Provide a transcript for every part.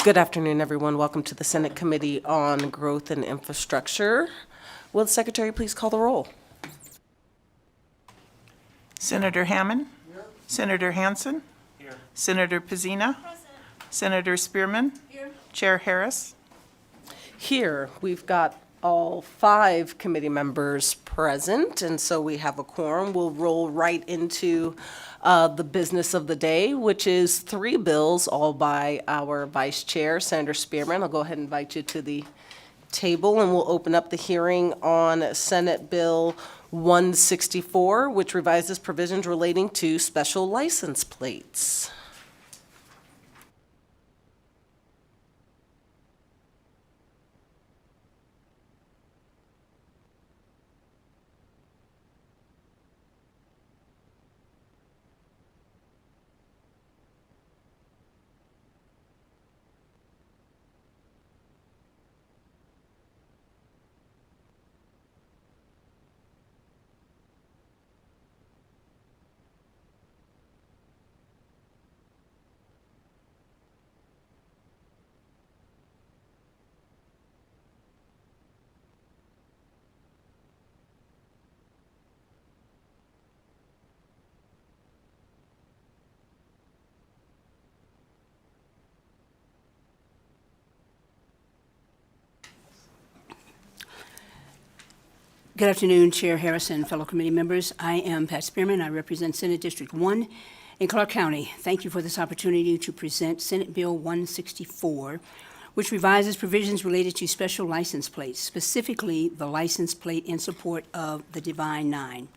Good afternoon, everyone. Welcome to the Senate Committee on Growth and Infrastructure. Will the Secretary please call the roll? Senator Hammond? Here. Senator Hansen? Here. Senator Pizzina? Present. Senator Spearman? Here. Chair Harris? Here, we've got all 5 committee members present, and so we have a quorum. We'll roll right into the business of the day, which is 3 bills, all by our Vice Chair, Senator Spearman. I'll go ahead and invite you to the table, and we'll open up the hearing on Senate Bill 164, which revises provisions relating to special license plates. Good afternoon, Chair Harris and fellow committee members. I am Pat Spearman. I represent Senate District 1 in Clark County. Thank you for this opportunity to present Senate Bill 164, which revises provisions related to special license plates, specifically the license plate in support of the Divine Nine.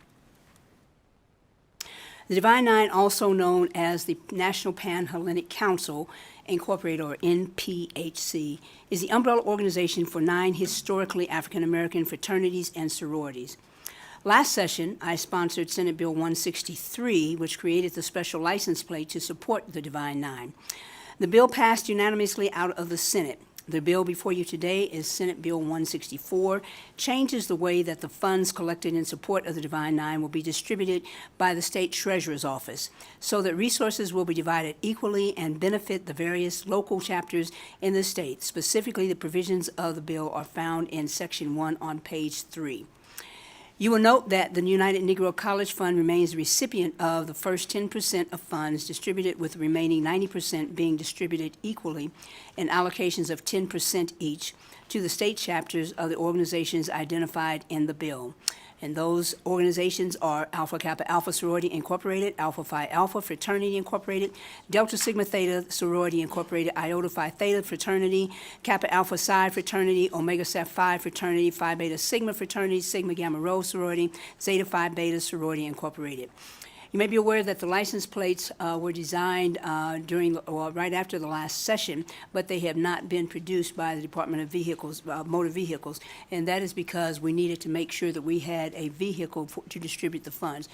The Divine Nine, also known as the National Pan-Hellenic Council, Incorporated, or NPHC, is the umbrella organization for 9 historically African-American fraternities and sororities. Last session, I sponsored Senate Bill 163, which created the special license plate to support the Divine Nine. The bill passed unanimously out of the Senate. The bill before you today is Senate Bill 164, changes the way that the funds collected in support of the Divine Nine will be distributed by the State Treasurer's Office so that resources will be divided equally and benefit the various local chapters in the state. Specifically, the provisions of the bill are found in Section 1 on page 3. You will note that the United Negro College Fund remains the recipient of the first 10% of funds distributed, with the remaining 90% being distributed equally in allocations of 10% each to the state chapters of the organizations identified in the bill. And those organizations are Alpha Kappa Alpha Sorority Incorporated, Alpha Phi Alpha Fraternity Incorporated, Delta Sigma Theta Sorority Incorporated, Iota Phi Theta Fraternity, Kappa Alpha Psi Fraternity, Omega Psi Phi Fraternity, Phi Beta Sigma Fraternity, Sigma Gamma Rho Sorority, Zeta Phi Beta Sorority Incorporated. You may be aware that the license plates were designed right after the last session, but they have not been produced by the Department of Vehicles, Motor Vehicles, and that is because we needed to make sure that we had a vehicle to distribute the funds.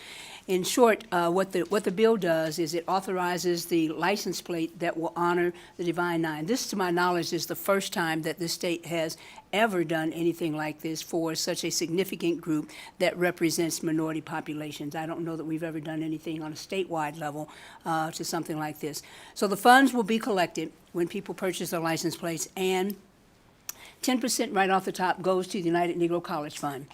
In short, what the bill does is it authorizes the license plate that will honor the Divine Nine. This, to my knowledge, is the first time that the state has ever done anything like this for such a significant group that represents minority populations. I don't know that we've ever done anything on a statewide level to something like this. So the funds will be collected when people purchase their license plates, and 10% right off the top goes to the United Negro College Fund.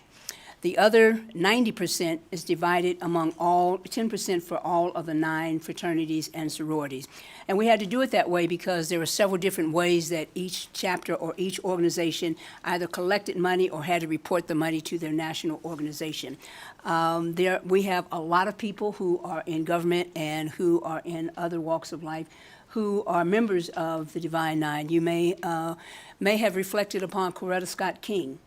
The other 90% is divided among 10% for all of the 9 fraternities and sororities. And we had to do it that way because there were several different ways that each chapter or each organization either collected money or had to report the money to their national organization. We have a lot of people who are in government and who are in other walks of life who are members of the Divine Nine. You may have reflected upon Coretta Scott King,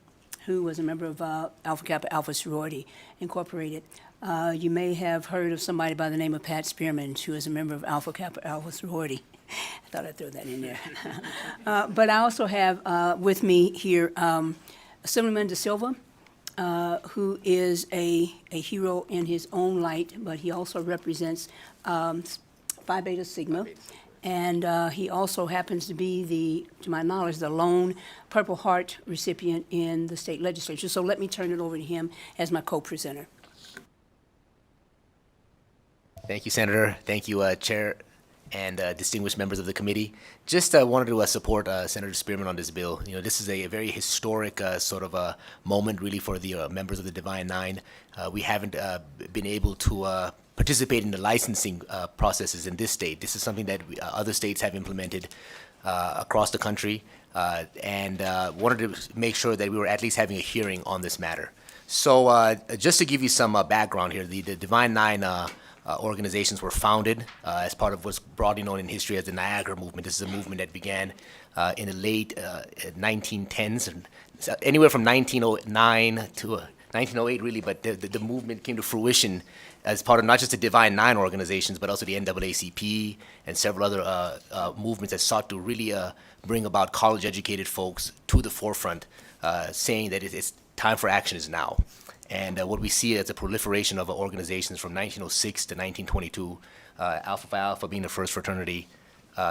who was a member of Alpha Kappa Alpha Sorority Incorporated. You may have heard of somebody by the name of Pat Spearman, who is a member of Alpha Kappa Alpha Sorority. I thought I'd throw that in there. But I also have with me here Assemblyman De Silva, who is a hero in his own light, but he also represents Phi Beta Sigma. And he also happens to be, to my knowledge, the lone Purple Heart recipient in the state legislature. So let me turn it over to him as my co-presenter. Thank you, Senator. Thank you, Chair and distinguished members of the committee. Just wanted to support Senator Spearman on this bill. You know, this is a very historic sort of a moment, really, for the members of the Divine Nine. We haven't been able to participate in the licensing processes in this state. This is something that other states have implemented across the country, and wanted to make sure that we were at least having a hearing on this matter. So just to give you some background here, the Divine Nine organizations were founded as part of what's broadly known in history as the Niagara Movement. This is a movement that began in the late 1910s, and anywhere from 1909 to 1908, really, but the movement came to fruition as part of not just the Divine Nine organizations, but also the NAACP and several other movements that sought to really bring about college-educated folks to the forefront, saying that it's time for action is now. And what we see is a proliferation of organizations from 1906 to 1922, Alpha Phi Alpha being the first fraternity,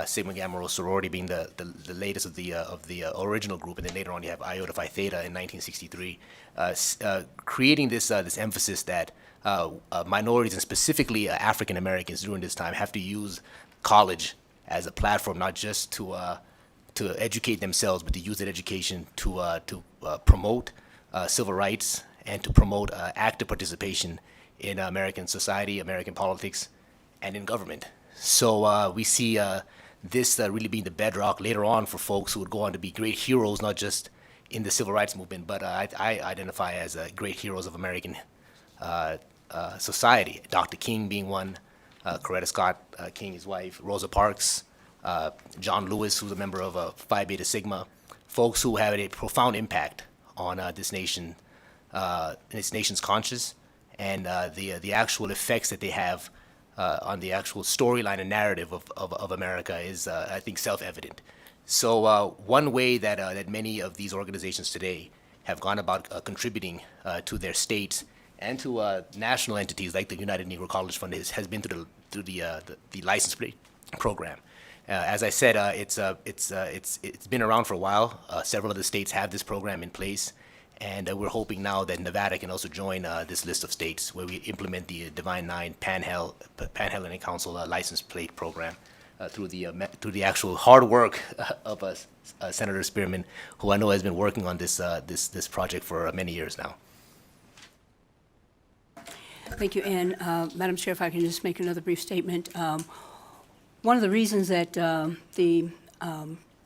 Sigma Gamma Rho sorority being the latest of the original group, and then later on you have Iota Phi Theta in 1963, creating this emphasis that minorities and specifically African Americans during this time have to use college as a platform, not just to educate themselves, but to use that education to promote civil rights and to promote active participation in American society, American politics, and in government. So we see this really being the bedrock later on for folks who would go on to be great heroes, not just in the civil rights movement, but I identify as great heroes of American society. Dr. King being one, Coretta Scott King, his wife, Rosa Parks, John Lewis, who's a member of Phi Beta Sigma, folks who have a profound impact on this nation, its nation's conscience, and the actual effects that they have on the actual storyline and narrative of America is, I think, self-evident. So one way that many of these organizations today have gone about contributing to their states and to national entities like the United Negro College Fund has been through the license plate program. As I said, it's been around for a while. Several of the states have this program in place, and we're hoping now that Nevada can also join this list of states where we implement the Divine Nine Pan-Hellenic Council license plate program through the actual hard work of Senator Spearman, who I know has been working on this project for many years now. Thank you. And Madam Chair, if I can just make another brief statement. One of the reasons that the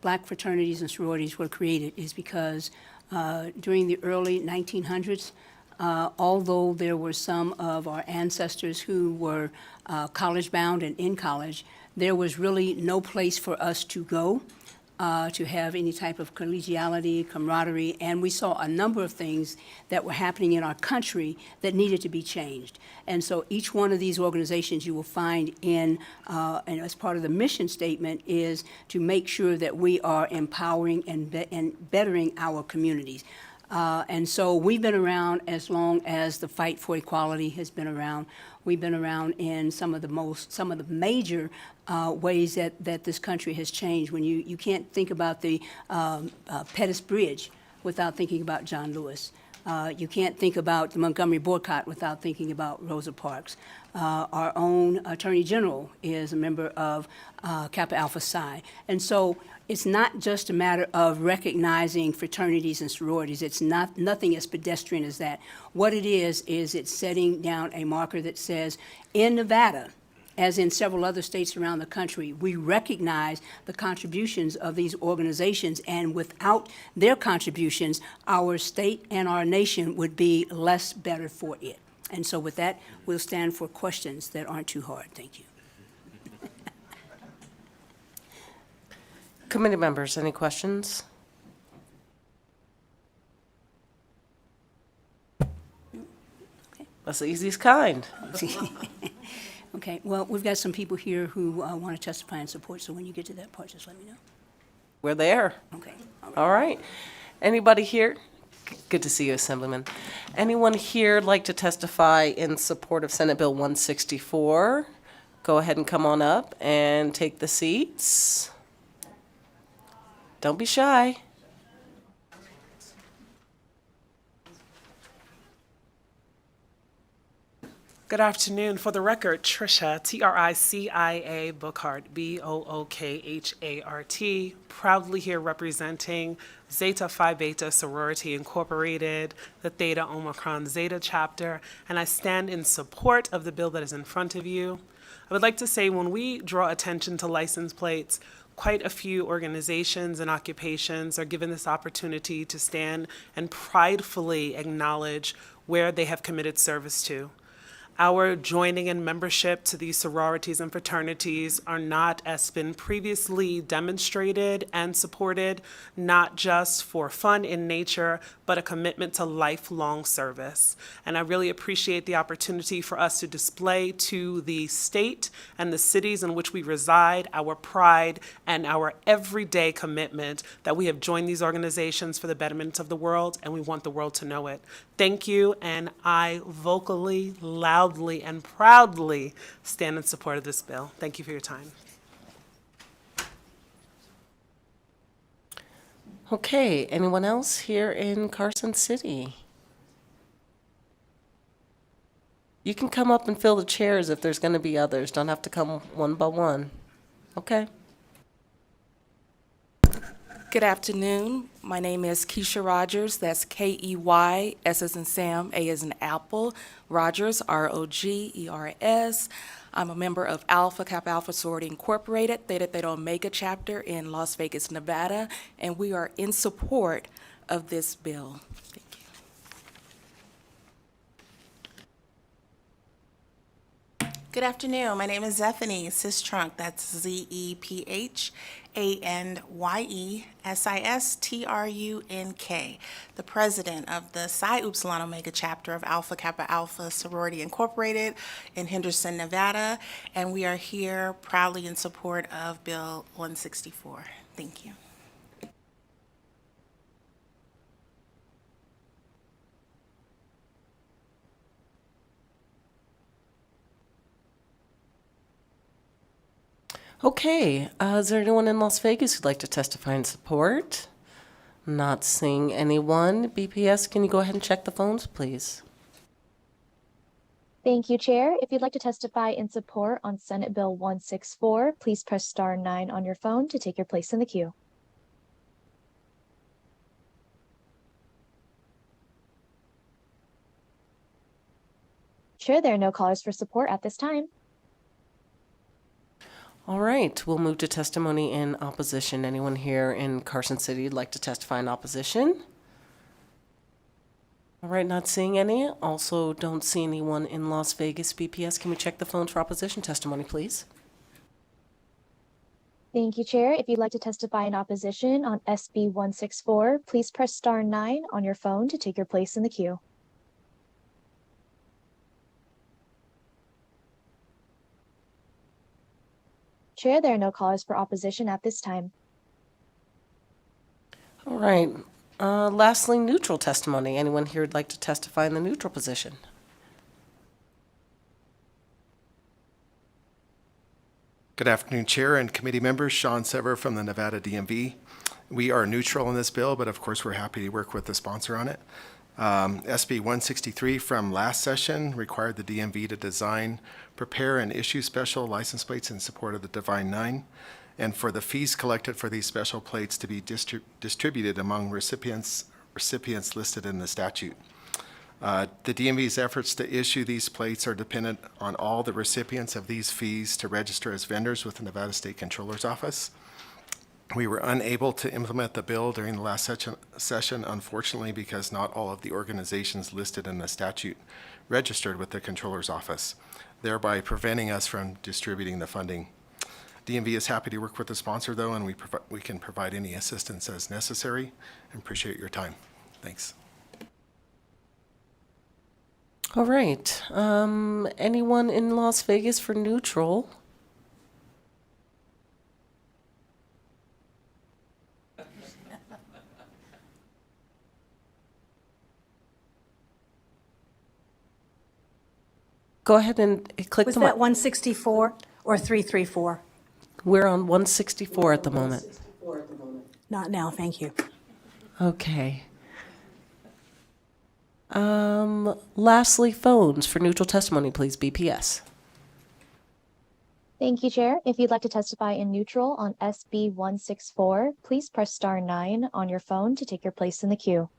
black fraternities and sororities were created is because during the early 1900s, although there were some of our ancestors who were college-bound and in college, there was really no place for us to go to have any type of collegiality, camaraderie, and we saw a number of things that were happening in our country that needed to be changed. And so each one of these organizations you will find and as part of the mission statement is to make sure that we are empowering and bettering our communities. And so we've been around as long as the fight for equality has been around. We've been around in some of the major ways that this country has changed. When you can't think about the Pettus Bridge without thinking about John Lewis. You can't think about the Montgomery boycott without thinking about Rosa Parks. Our own Attorney General is a member of Kappa Alpha Psi. And so it's not just a matter of recognizing fraternities and sororities. It's nothing as pedestrian as that. What it is it's setting down a marker that says, in Nevada, as in several other states around the country, we recognize the contributions of these organizations, and without their contributions, our state and our nation would be less better for it. And so with that, we'll stand for questions that aren't too hard. Thank you. Committee members, any questions? That's the easiest kind. Okay, well, we've got some people here who want to testify in support, so when you get to that part, just let me know. We're there. Okay. All right. Anybody here? Good to see you, Assemblyman. Anyone here like to testify in support of Senate Bill 164? Go ahead and come on up and take the seats. Don't be shy. Good afternoon. For the record, Tricia, Tricia Bookhart, Bookhart, proudly here representing Zeta Phi Beta Sorority Incorporated, the Theta Omicron Zeta chapter, and I stand in support of the bill that is in front of you. I would like to say when we draw attention to license plates, quite a few organizations and occupations are given this opportunity to stand and pridefully acknowledge where they have committed service to. Our joining and membership to these sororities and fraternities are not, as been previously demonstrated and supported, not just for fun in nature, but a commitment to lifelong service. And I really appreciate the opportunity for us to display to the state and the cities in which we reside our pride and our everyday commitment that we have joined these organizations for the betterment of the world, and we want the world to know it. Thank you, and I vocally, loudly, and proudly stand in support of this bill. Thank you for your time. Okay, anyone else here in Carson City? You can come up and fill the chairs if there's going to be others. Don't have to come one by one. Okay. Good afternoon. My name is Keisha Rogers. That's Key, S as in Sam, A as in Apple, Rogers, Rogers. I'm a member of Alpha Kappa Alpha Sorority Incorporated, Theta Theta Omega chapter in Las Vegas, Nevada, and we are in support of this bill. Thank you. Good afternoon. My name is Zephany Sistrunk. That's ZephanySistrunk, the president of the Psi Upsilon Omega chapter of Alpha Kappa Alpha Sorority Incorporated in Henderson, Nevada, and we are here proudly in support of Bill 164. Thank you. Okay, is there anyone in Las Vegas who'd like to testify in support? Not seeing anyone. BPS, can you go ahead and check the phones, please? Thank you, Chair. If you'd like to testify in support on Senate Bill 164, please press star 9 on your phone to take your place in the queue. Chair, there are no callers for support at this time. All right, we'll move to testimony in opposition. Anyone here in Carson City would like to testify in opposition? All right, not seeing any. Also don't see anyone in Las Vegas. BPS, can we check the phones for opposition testimony, please? Thank you, Chair. If you'd like to testify in opposition on SB 164, please press star 9 on your phone to take your place in the queue. Chair, there are no callers for opposition at this time. All right, lastly, neutral testimony. Anyone here would like to testify in the neutral position? Good afternoon, Chair and committee members. Sean Sever from the Nevada DMV. We are neutral in this bill, but of course we're happy to work with the sponsor on it. SB 163 from last session required the DMV to design, prepare, and issue special license plates in support of the Divine Nine, and for the fees collected for these special plates to be distributed among recipients listed in the statute. The DMV's efforts to issue these plates are dependent on all the recipients of these fees to register as vendors with the Nevada State Controller's Office. We were unable to implement the bill during the last session, unfortunately, because not all of the organizations listed in the statute registered with the Controller's Office, thereby preventing us from distributing the funding. DMV is happy to work with the sponsor, though, and we can provide any assistance as necessary. I appreciate your time. Thanks. All right, anyone in Las Vegas for neutral? Go ahead and click Was the that mic. 164 or 334? We're on 164 at the moment. Not now, thank you. Okay. Lastly, phones for neutral testimony, please, BPS. Thank you, Chair. If you'd like to testify in neutral on SB 164, please press star 9 on your phone to take your place in the queue.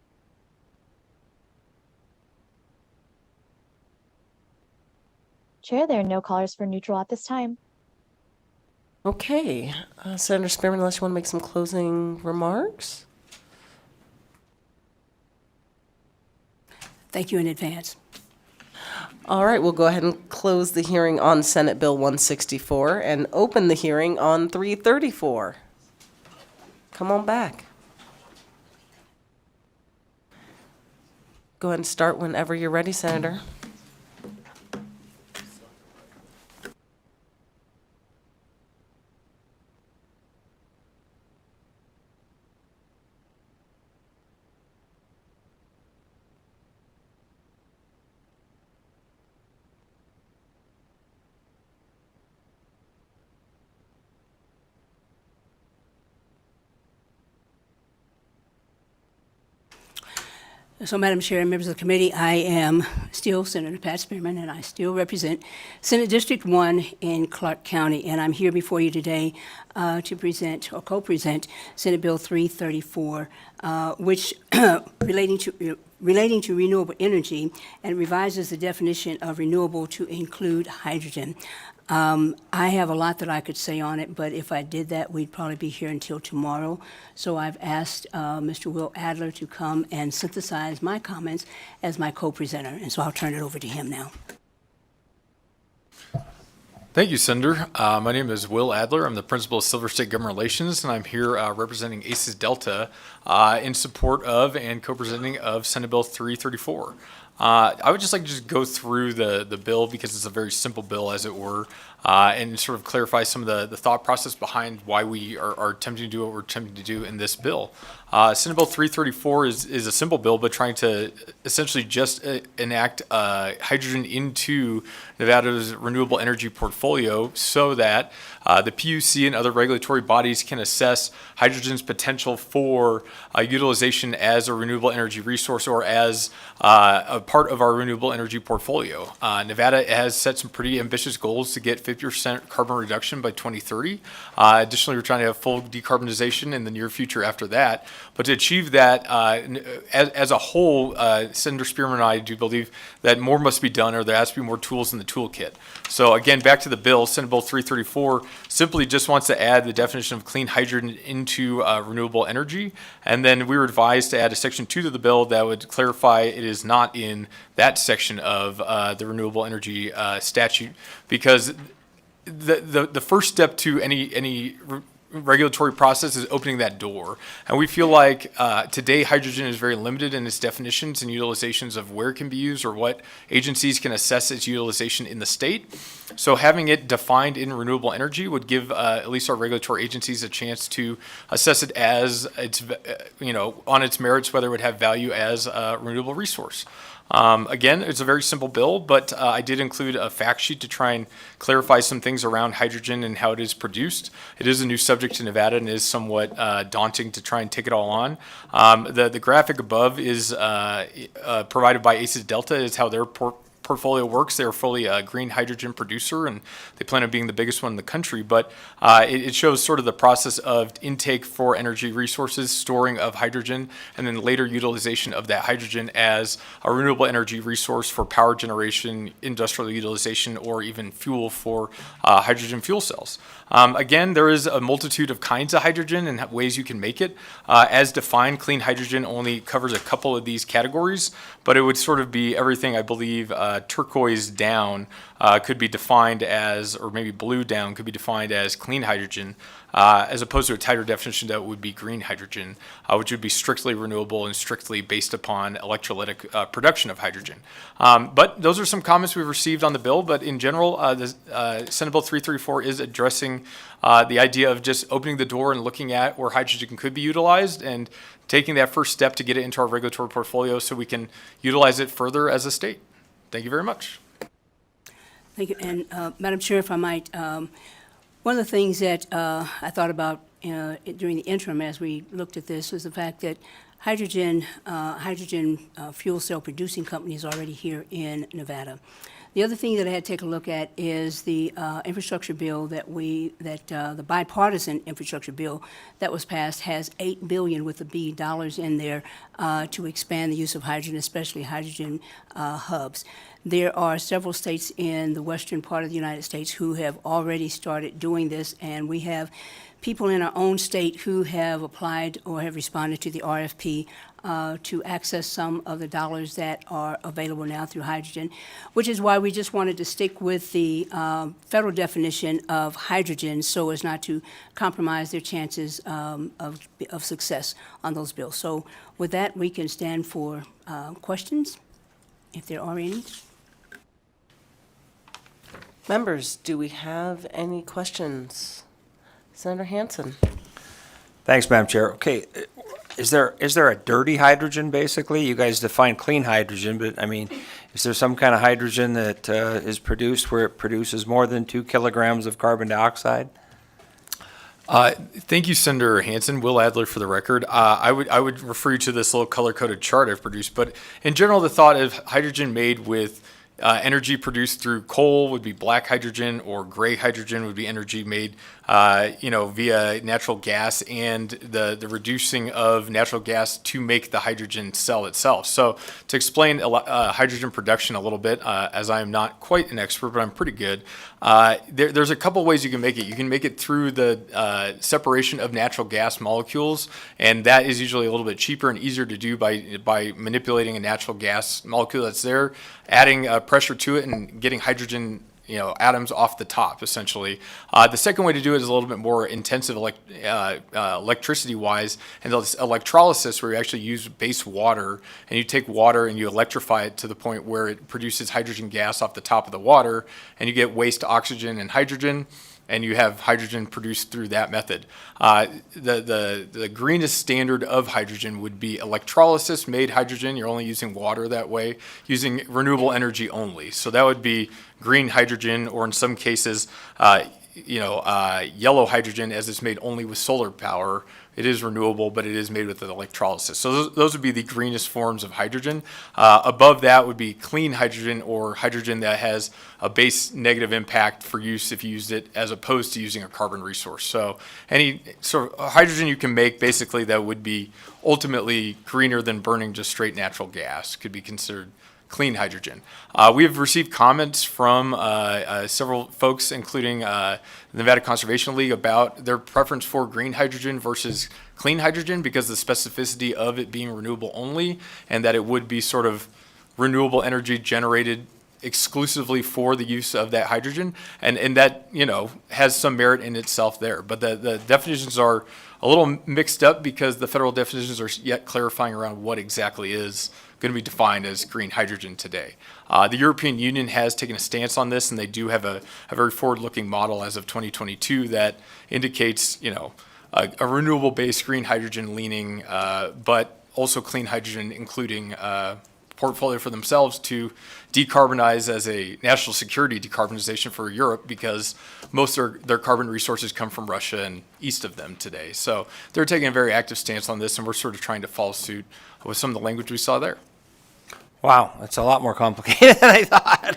Chair, there are no callers for neutral at this time. Okay, Senator Spearman, unless you want to make some closing remarks? Thank you in advance. All right, we'll go ahead and close the hearing on Senate Bill 164 and open the hearing on 334. Come on back. Go ahead and start whenever you're ready, Senator. So, Madam Chair and members of the committee, I am still Senator Pat Spearman, and I still represent Senate District 1 in Clark County, and I'm here before you today to present or co-present Senate Bill 334, which relating to renewable energy and revises the definition of renewable to include hydrogen. I have a lot that I could say on it, but if I did that, we'd probably be here until tomorrow. So I've asked Mr. Will Adler to come and synthesize my comments as my co-presenter, and so I'll turn it over to him now. Thank you, Senator. My name is Will Adler. I'm the principal of Silver State Government Relations, and I'm here representing ACES Delta in support of and co-presenting of Senate Bill 334. I would just like to go through the bill because it's a very simple bill, as it were, and sort of clarify some of the thought process behind why we are attempting to do what we're attempting to do in this bill. Senate Bill 334 is a simple bill, but trying to essentially just enact hydrogen into Nevada's renewable energy portfolio so that the PUC and other regulatory bodies can assess hydrogen's potential for utilization as a renewable energy resource or as a part of our renewable energy portfolio. Nevada has set some pretty ambitious goals to get 50% carbon reduction by 2030. Additionally, we're trying to have full decarbonization in the near future after that. But to achieve that, as a whole, Senator Spearman and I do believe that more must be done, or there has to be more tools in the toolkit. So again, back to the bill, Senate Bill 334 simply just wants to add the definition of clean hydrogen into renewable energy. And then we were advised to add a section 2 to the bill that would clarify it is not in that section of the renewable energy statute, because the first step to any regulatory process is opening that door. And we feel like today hydrogen is very limited in its definitions and utilizations of where it can be used or what agencies can assess its utilization in the state. So having it defined in renewable energy would give at least our regulatory agencies a chance to assess it as its, on its merits, whether it would have value as a renewable resource. Again, it's a very simple bill, but I did include a fact sheet to try and clarify some things around hydrogen and how it is produced. It is a new subject to Nevada and is somewhat daunting to try and take it all on. The graphic above is provided by ACES Delta, is how their portfolio works. They're fully a green hydrogen producer, and they plan on being the biggest one in the country. But it shows sort of the process of intake for energy resources, storing of hydrogen, and then later utilization of that hydrogen as a renewable energy resource for power generation, industrial utilization, or even fuel for hydrogen fuel cells. Again, there is a multitude of kinds of hydrogen and ways you can make it. As defined, clean hydrogen only covers a couple of these categories, but it would sort of be everything, I believe, turquoise down could be defined as, or maybe blue down could be defined as clean hydrogen, as opposed to a tighter definition that would be green hydrogen, which would be strictly renewable and strictly based upon electrolytic production of hydrogen. But those are some comments we've received on the bill, but in general, Senate Bill 334 is addressing the idea of just opening the door and looking at where hydrogen could be utilized and taking that first step to get it into our regulatory portfolio so we can utilize it further as a state. Thank you very much. Thank you. And Madam Chair, if I might, one of the things that I thought about during the interim as we looked at this was the fact that hydrogen fuel cell producing company is already here in Nevada. The other thing that I had to take a look at is the infrastructure bill the bipartisan infrastructure bill that was passed has $8 billion with a B dollars in there to expand the use of hydrogen, especially hydrogen hubs. There are several states in the western part of the United States who have already started doing this, and we have people in our own state who have applied or have responded to the RFP to access some of the dollars that are available now through hydrogen, which is why we just wanted to stick with the federal definition of hydrogen so as not to compromise their chances of success on those bills. So with that, we can stand for questions, if there are any. Members, do we have any questions? Senator Hansen. Thanks, Madam Chair. Okay, is there a dirty hydrogen, basically? You guys define clean hydrogen, but I mean, is there some kind of hydrogen that is produced where it produces more than 2 kilograms of carbon dioxide? Thank you, Senator Hansen. Will Adler for the record. I would refer you to this little color-coded chart I've produced, but in general, the thought of hydrogen made with energy produced through coal would be black hydrogen, or gray hydrogen would be energy made, via natural gas and the reducing of natural gas to make the hydrogen cell itself. So to explain hydrogen production a little bit, as I am not quite an expert, but I'm pretty good, there's a couple ways you can make it. You can make it through the separation of natural gas molecules, and that is usually a little bit cheaper and easier to do by manipulating a natural gas molecule that's there, adding pressure to it, and getting hydrogen atoms off the top, essentially. The second way to do it is a little bit more intensive electricity-wise, and it's electrolysis, where you actually use base water, and you take water and you electrify it to the point where it produces hydrogen gas off the top of the water, and you get waste oxygen and hydrogen, and you have hydrogen produced through that method. The greenest standard of hydrogen would be electrolysis made hydrogen. You're only using water that way, using renewable energy only. So that would be green hydrogen, or in some cases, yellow hydrogen, as it's made only with solar power. It is renewable, but it is made with electrolysis. So those would be the greenest forms of hydrogen. Above that would be clean hydrogen, or hydrogen that has a base negative impact for use if you used it, as opposed to using a carbon resource. So any sort of hydrogen you can make, basically, that would be ultimately greener than burning just straight natural gas could be considered clean hydrogen. We have received comments from several folks, including the Nevada Conservation League, about their preference for green hydrogen versus clean hydrogen because of the specificity of it being renewable only, and that it would be sort of renewable energy generated exclusively for the use of that hydrogen, and that has some merit in itself there. But the definitions are a little mixed up because the federal definitions are yet clarifying around what exactly is going to be defined as green hydrogen today. The European Union has taken a stance on this, and they do have a very forward-looking model as of 2022 that indicates, a renewable-based green hydrogen leaning, but also clean hydrogen, including portfolio for themselves to decarbonize as a national security decarbonization for Europe, because most of their carbon resources come from Russia and east of them today. So they're taking a very active stance on this, and we're sort of trying to follow suit with some of the language we saw there. Wow, that's a lot more complicated than I thought.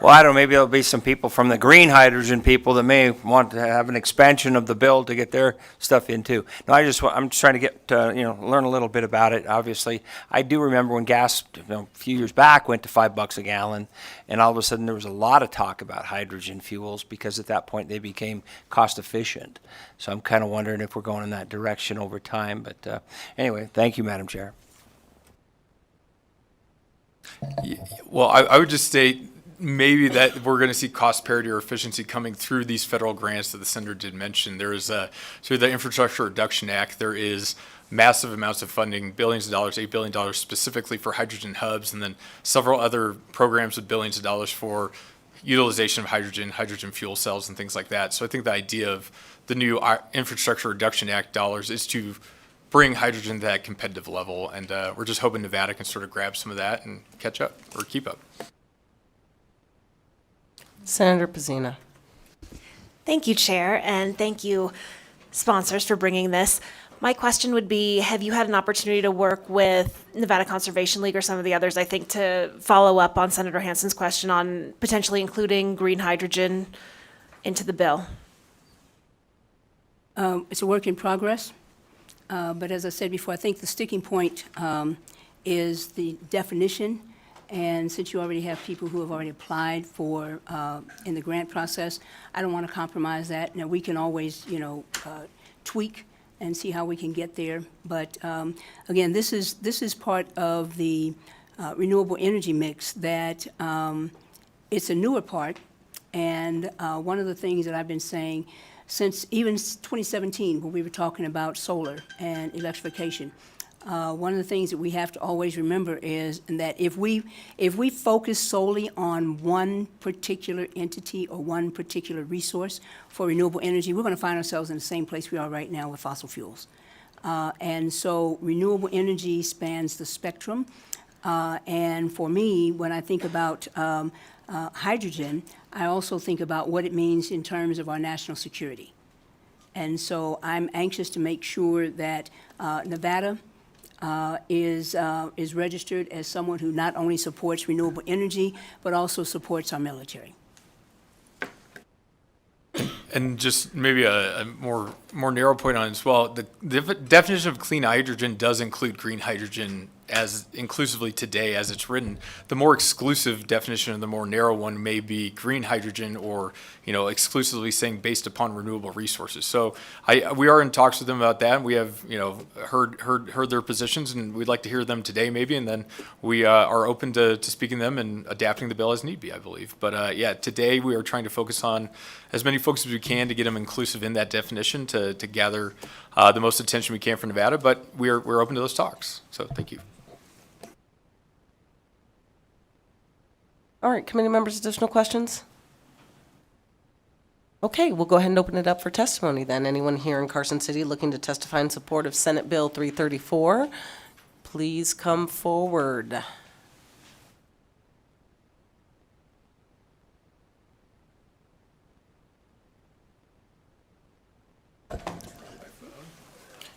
Well, I don't know, maybe there'll be some people from the green hydrogen people that may want to have an expansion of the bill to get their stuff in too. No, I'm just trying to get, learn a little bit about it. Obviously, I do remember when gas, a few years back, went to $5 a gallon, and all of a sudden there was a lot of talk about hydrogen fuels because at that point they became cost efficient. So I'm kind of wondering if we're going in that direction over time. But anyway, thank you, Madam Chair. Well, I would just state maybe that we're going to see cost parity or efficiency coming through these federal grants that the senator did mention. There is through the Infrastructure Reduction Act, there is massive amounts of funding, billions of dollars, $8 billion specifically for hydrogen hubs, and then several other programs with billions of dollars for utilization of hydrogen fuel cells and things like that. So I think the idea of the new Infrastructure Reduction Act dollars is to bring hydrogen to that competitive level, and we're just hoping Nevada can sort of grab some of that and catch up or keep up. Senator Pezzina. Thank you, Chair, and thank you, sponsors for bringing this. My question would be, have you had an opportunity to work with Nevada Conservation League or some of the others, I think, to follow up on Senator Hansen's question on potentially including green hydrogen into the bill? It's a work in progress, but as I said before, I think the sticking point is the definition. And since you already have people who have already applied for, in the grant process, I don't want to compromise that. Now, we can always, tweak and see how we can get there. But again, this is part of the renewable energy mix that it's a newer part. And one of the things that I've been saying since even 2017, when we were talking about solar and electrification, one of the things that we have to always remember is that if we focus solely on one particular entity or one particular resource for renewable energy, we're going to find ourselves in the same place we are right now with fossil fuels. And so renewable energy spans the spectrum. And for me, when I think about hydrogen, I also think about what it means in terms of our national security. And so I'm anxious to make sure that Nevada is registered as someone who not only supports renewable energy, but also supports our military. And just maybe a more narrow point on it as well, the definition of clean hydrogen does include green hydrogen as inclusively today as it's written. The more exclusive definition and the more narrow one may be green hydrogen or, exclusively saying based upon renewable resources. So we are in talks with them about that. We have, heard their positions, and we'd like to hear them today maybe, and then we are open to speaking to them and adapting the bill as need be, I believe. But today we are trying to focus on as many folks as we can to get them inclusive in that definition to gather the most attention we can for Nevada, but we're open to those talks. So thank you. All right, committee members, additional questions? Okay, we'll go ahead and open it up for testimony then. Anyone here in Carson City looking to testify in support of Senate Bill 334, please come forward.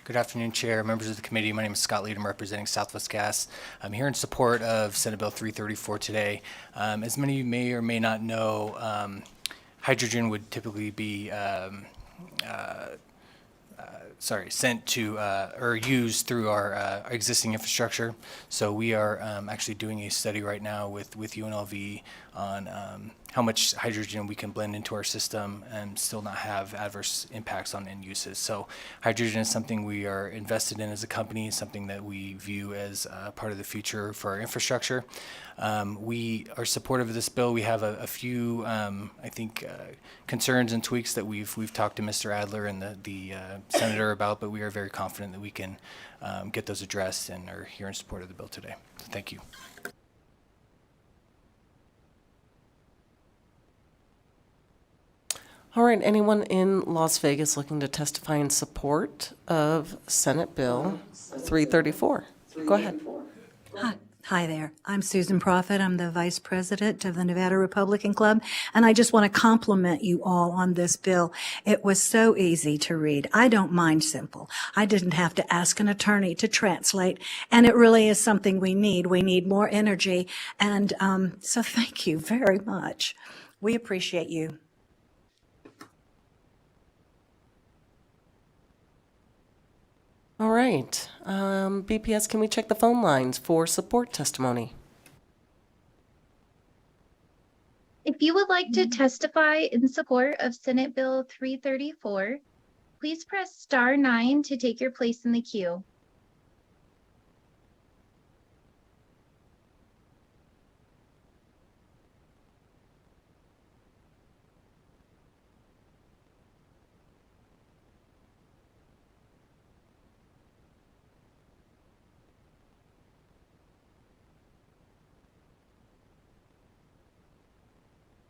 Good afternoon, Chair, members of the committee. My name is Scott Lead. I'm representing Southwest Gas. I'm here in support of Senate Bill 334 today. As many of you may or may not know, hydrogen would typically be sent to or used through our existing infrastructure. So we are actually doing a study right now with UNLV on how much hydrogen we can blend into our system and still not have adverse impacts on end uses. So hydrogen is something we are invested in as a company, something that we view as part of the future for our infrastructure. We are supportive of this bill. We have a few, I think, concerns and tweaks that we've talked to Mr. Adler and the senator about, but we are very confident that we can get those addressed and are here in support of the bill today. So thank you. All right, anyone in Las Vegas looking to testify in support of Senate Bill 334? Go ahead. Hi there. I'm Susan Prophet. I'm the Vice President of the Nevada Republican Club, and I just want to compliment you all on this bill. It was so easy to read. I don't mind simple. I didn't have to ask an attorney to translate, and it really is something we need. We need more energy, and so thank you very much. We appreciate you. All right, BPS, can we check the phone lines for support testimony? If you would like to testify in support of Senate Bill 334, please press star 9 to take your place in the queue.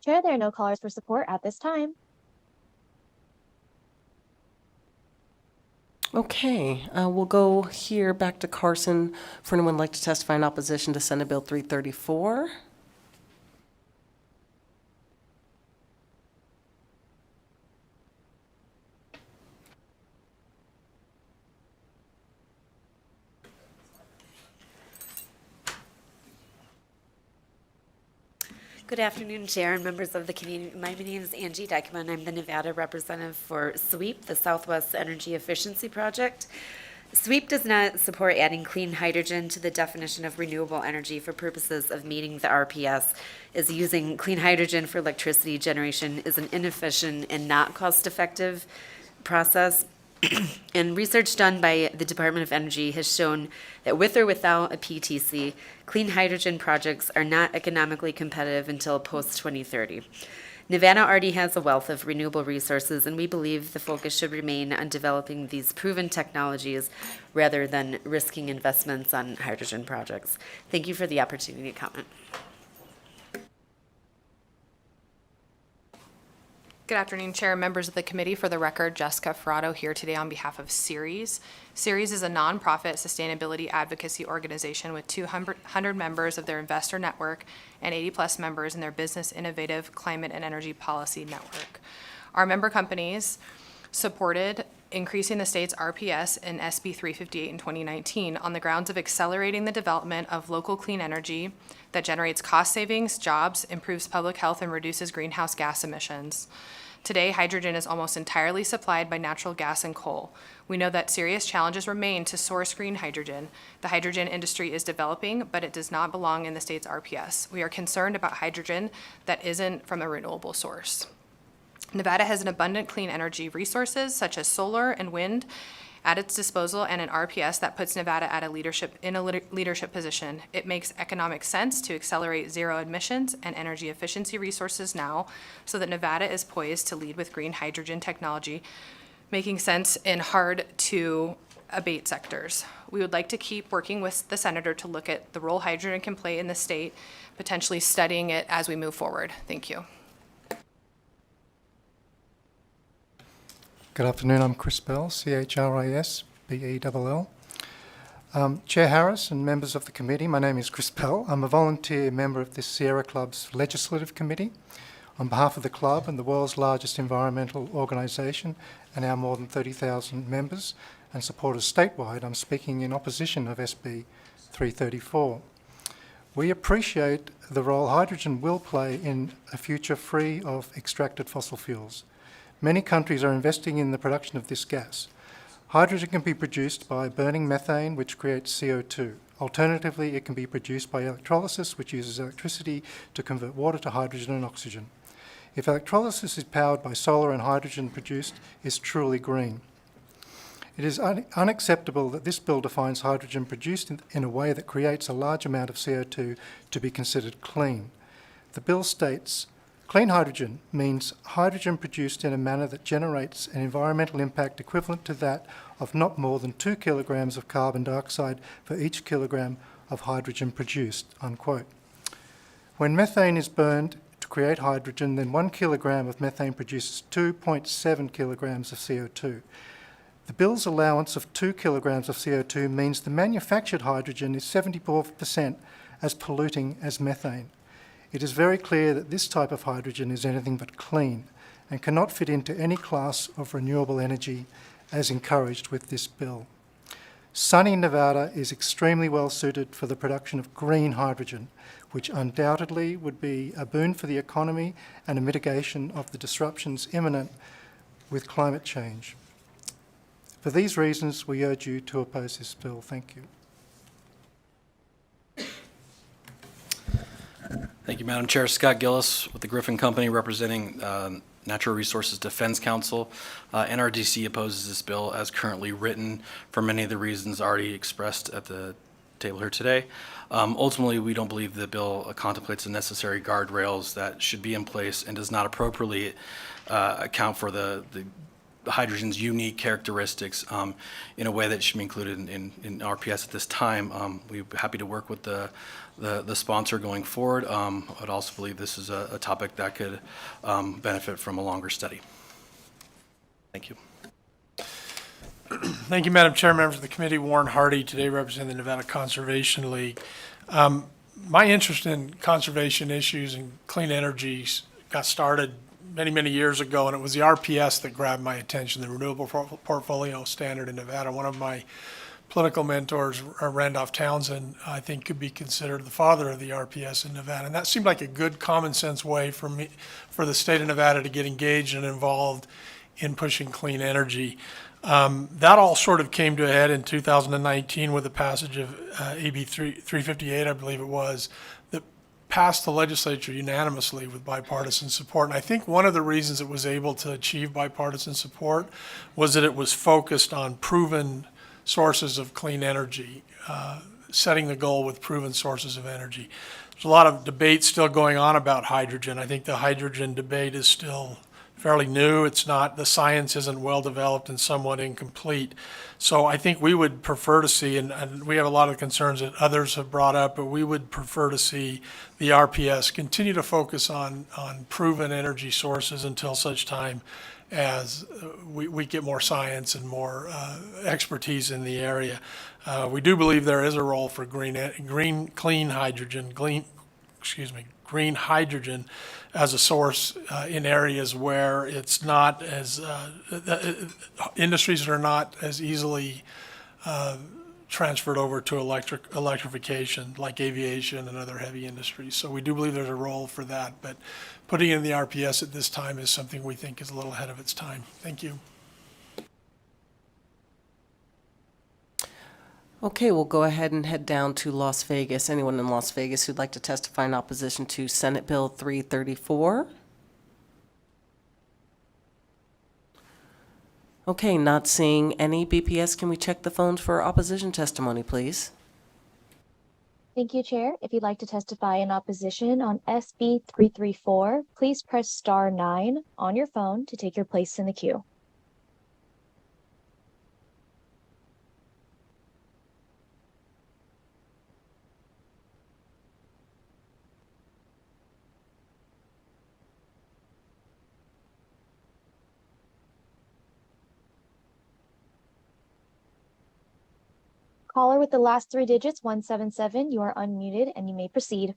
Chair, there are no callers for support at this time. Okay, we'll go here back to Carson for anyone who'd like to testify in opposition to Senate Bill 334. Good afternoon, Chair and members of the community. My name is Angie Dykman. I'm the Nevada representative for SWEEP, the Southwest Energy Efficiency Project. SWEEP does not support adding clean hydrogen to the definition of renewable energy for purposes of meeting the RPS, as using clean hydrogen for electricity generation is an inefficient and not cost-effective process. And research done by the Department of Energy has shown that with or without a PTC, clean hydrogen projects are not economically competitive until post-2030. Nevada already has a wealth of renewable resources, and we believe the focus should remain on developing these proven technologies rather than risking investments on hydrogen projects. Thank you for the opportunity to comment. Good afternoon, Chair and members of the committee. For the record, Jessica Ferrato here today on behalf of Ceres. Ceres is a nonprofit sustainability advocacy organization with 200 members of their investor network and 80-plus members in their business innovative climate and energy policy network. Our member companies supported increasing the state's RPS in SB 358 in 2019 on the grounds of accelerating the development of local clean energy that generates cost savings, jobs, improves public health, and reduces greenhouse gas emissions. Today, hydrogen is almost entirely supplied by natural gas and coal. We know that serious challenges remain to source green hydrogen. The hydrogen industry is developing, but it does not belong in the state's RPS. We are concerned about hydrogen that isn't from a renewable source. Nevada has an abundant clean energy resources, such as solar and wind, at its disposal, and an RPS that puts Nevada at a leadership position. It makes economic sense to accelerate zero emissions and energy efficiency resources now, so that Nevada is poised to lead with green hydrogen technology, making sense in hard to abate sectors. We would like to keep working with the senator to look at the role hydrogen can play in the state, potentially studying it as we move forward. Thank you. Good afternoon, I'm Chris Bell, CHRISBELL. Chair Harris and members of the committee, my name is Chris Bell. I'm a volunteer member of the Sierra Club's Legislative Committee. On behalf of the club and the world's largest environmental organisation and our more than 30,000 members and supporters statewide, I'm speaking in opposition of SB 334. We appreciate the role hydrogen will play in a future free of extracted fossil fuels. Many countries are investing in the production of this gas. Hydrogen can be produced by burning methane, which creates CO2. Alternatively, it can be produced by electrolysis, which uses electricity to convert water to hydrogen and oxygen. If electrolysis is powered by solar and hydrogen produced is truly green. It is unacceptable that this bill defines hydrogen produced in a way that creates a large amount of CO2 to be considered clean. The bill states, clean hydrogen means hydrogen produced in a manner that generates an environmental impact equivalent to that of not more than 2 kilograms of carbon dioxide for each kilogram of hydrogen produced, unquote. When methane is burned to create hydrogen, then 1 kilogram of methane produces 2.7 kilograms of CO2. The bill's allowance of 2 kilograms of CO2 means the manufactured hydrogen is 74% as polluting as methane. It is very clear that this type of hydrogen is anything but clean and cannot fit into any class of renewable energy as encouraged with this bill. Sunny Nevada is extremely well suited for the production of green hydrogen, which undoubtedly would be a boon for the economy and a mitigation of the disruptions imminent with climate change. For these reasons, we urge you to oppose this bill. Thank you. Thank you, Madam Chair. Scott Gillis with the Griffin Company representing Natural Resources Defense Council. NRDC opposes this bill as currently written for many of the reasons already expressed at the table here today. Ultimately, we don't believe the bill contemplates the necessary guardrails that should be in place and does not appropriately account for the hydrogen's unique characteristics in a way that should be included in RPS at this time. We're happy to work with the sponsor going forward. I'd also believe this is a topic that could benefit from a longer study. Thank you. Thank you, Madam Chair, members of the committee. Warren Hardy, today representing the Nevada Conservation League. My interest in conservation issues and clean energy got started many years ago, and it was the RPS that grabbed my attention, the Renewable Portfolio Standard in Nevada. One of my political mentors, Randolph Townsend, I think could be considered the father of the RPS in Nevada. And that seemed like a good common sense way for the state of Nevada to get engaged and involved in pushing clean energy. That all sort of came to a head in 2019 with the passage of AB 358, I believe it was, that passed the legislature unanimously with bipartisan support. And I think one of the reasons it was able to achieve bipartisan support was that it was focused on proven sources of clean energy, setting the goal with proven sources of energy. There's a lot of debate still going on about hydrogen. I think the hydrogen debate is still fairly new. It's not, the science isn't well developed and somewhat incomplete. So I think we would prefer to see, and we have a lot of concerns that others have brought up, but we would prefer to see the RPS continue to focus on proven energy sources until such time as we get more science and more expertise in the area. We do believe there is a role for green hydrogen as a source in areas where it's not as, industries that are not as easily transferred over to electrification, like aviation and other heavy industries. So we do believe there's a role for that, but putting in the RPS at this time is something we think is a little ahead of its time. Thank you. Okay, we'll go ahead and head down to Las Vegas. Anyone in Las Vegas who'd like to testify in opposition to Senate Bill 334? Okay, not seeing any. BPS, can we check the phones for opposition testimony, please? Thank you, Chair. If you'd like to testify in opposition on SB 334, please press star 9 on your phone to take your place in the queue. Caller with the last 3 digits, 177, you are unmuted and you may proceed.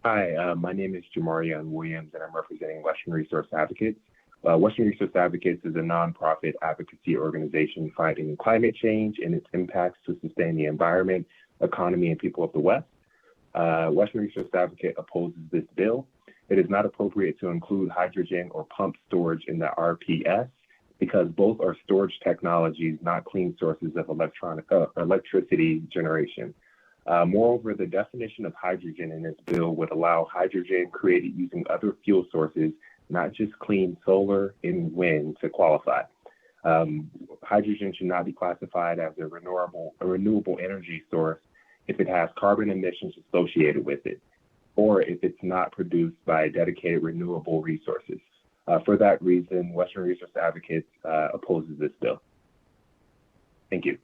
Hi, my name is Jamarion Williams and I'm representing Western Resource Advocates. Western Resource Advocates is a nonprofit advocacy organization fighting climate change and its impacts to sustain the environment, economy, and people of the West. Western Resource Advocate opposes this bill. It is not appropriate to include hydrogen or pump storage in the RPS because both are storage technologies, not clean sources of electricity generation. Moreover, the definition of hydrogen in this bill would allow hydrogen created using other fuel sources, not just clean solar and wind, to qualify. Hydrogen should not be classified as a renewable energy source if it has carbon emissions associated with it, or if it's not produced by dedicated renewable resources. For that reason, Western Resource Advocates opposes this bill. Thank you.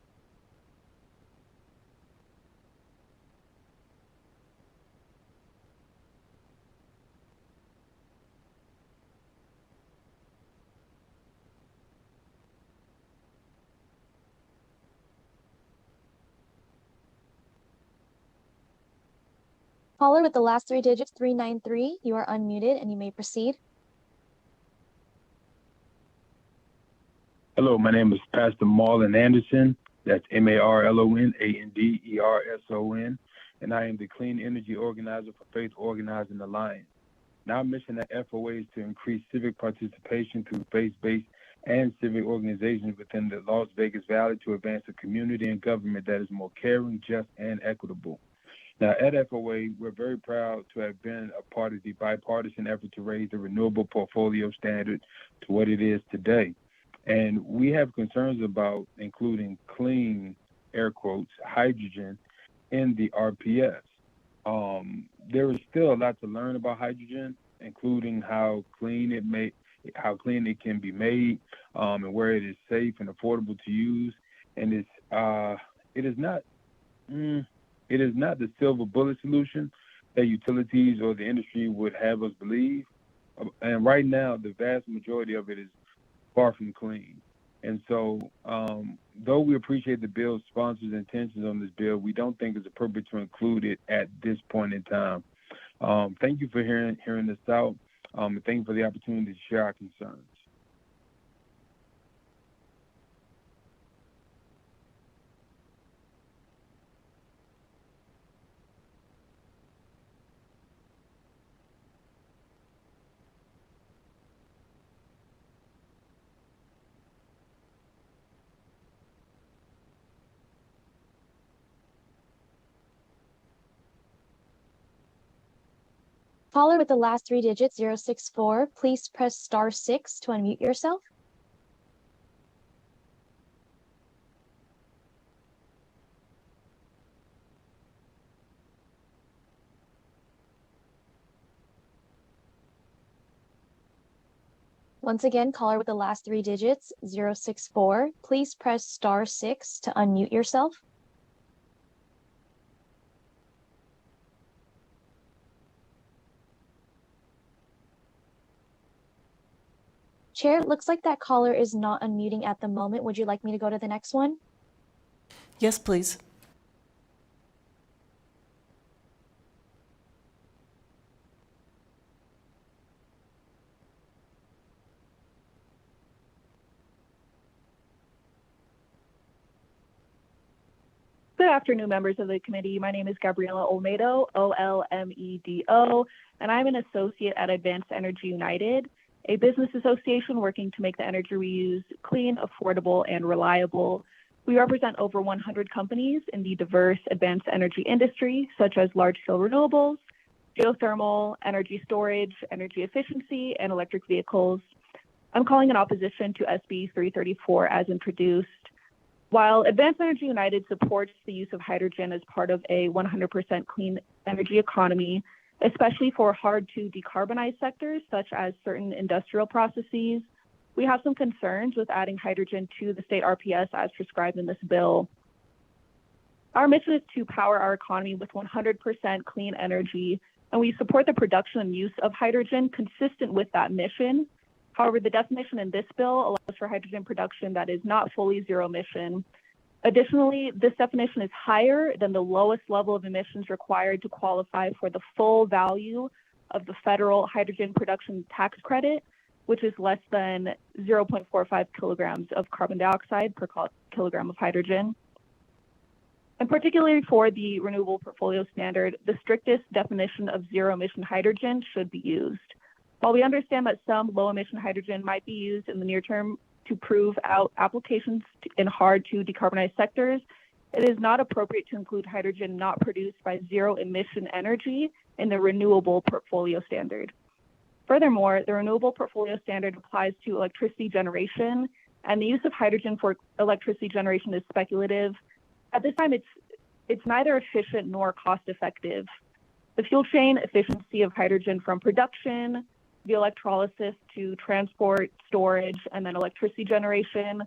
Caller with the last 3 digits, 393, you are unmuted and you may proceed. Hello, my name is Pastor Marlon Anderson. That's MarlonAnderson, and I am the Clean Energy Organizer for Faith Organizing Alliance. Our mission at FOA is to increase civic participation through faith-based and civic organizations within the Las Vegas Valley to advance a community and government that is more caring, just, and equitable. Now, at FOA, we're very proud to have been a part of the bipartisan effort to raise the renewable portfolio standard to what it is today. And we have concerns about including clean, air quotes, hydrogen in the RPS. There is still a lot to learn about hydrogen, including how clean it can be made, and where it is safe and affordable to use. And it is not the silver bullet solution that utilities or the industry would have us believe. And right now, the vast majority of it is far from clean. And so, though we appreciate the bill's sponsors' intentions on this bill, we don't think it's appropriate to include it at this point in time. Thank you for hearing this out, and thank you for the opportunity to share our concerns. Caller with the last three digits, 064, please press *6 to unmute yourself. Once again, caller with the last three digits, 064, please press *6 to unmute yourself. Chair, it looks like that caller is not unmuting at the moment. Would you like me to go to the next one? Yes, please. Good afternoon, members of the committee. My name is Gabriela Olmedo, Olmedo, and I'm an associate at Advanced Energy United, a business association working to make the energy we use clean, affordable, and reliable. We represent over 100 companies in the diverse advanced energy industry, such as large-scale renewables, geothermal, energy storage, energy efficiency, and electric vehicles. I'm calling in opposition to SB 334 as introduced. While Advanced Energy United supports the use of hydrogen as part of a 100% clean energy economy, especially for hard-to-decarbonize sectors such as certain industrial processes, we have some concerns with adding hydrogen to the state RPS as prescribed in this bill. Our mission is to power our economy with 100% clean energy, and we support the production and use of hydrogen consistent with that mission. However, the definition in this bill allows for hydrogen production that is not fully zero emission. Additionally, this definition is higher than the lowest level of emissions required to qualify for the full value of the federal hydrogen production tax credit, which is less than 0.45 kilograms of carbon dioxide per kilogram of hydrogen. And particularly for the renewable portfolio standard, the strictest definition of zero emission hydrogen should be used. While we understand that some low-emission hydrogen might be used in the near term to prove out applications in hard-to-decarbonize sectors, it is not appropriate to include hydrogen not produced by zero-emission energy in the renewable portfolio standard. Furthermore, the renewable portfolio standard applies to electricity generation, and the use of hydrogen for electricity generation is speculative. At this time, it's neither efficient nor cost-effective. The fuel chain efficiency of hydrogen from production, the electrolysis to transport, storage, and then electricity generation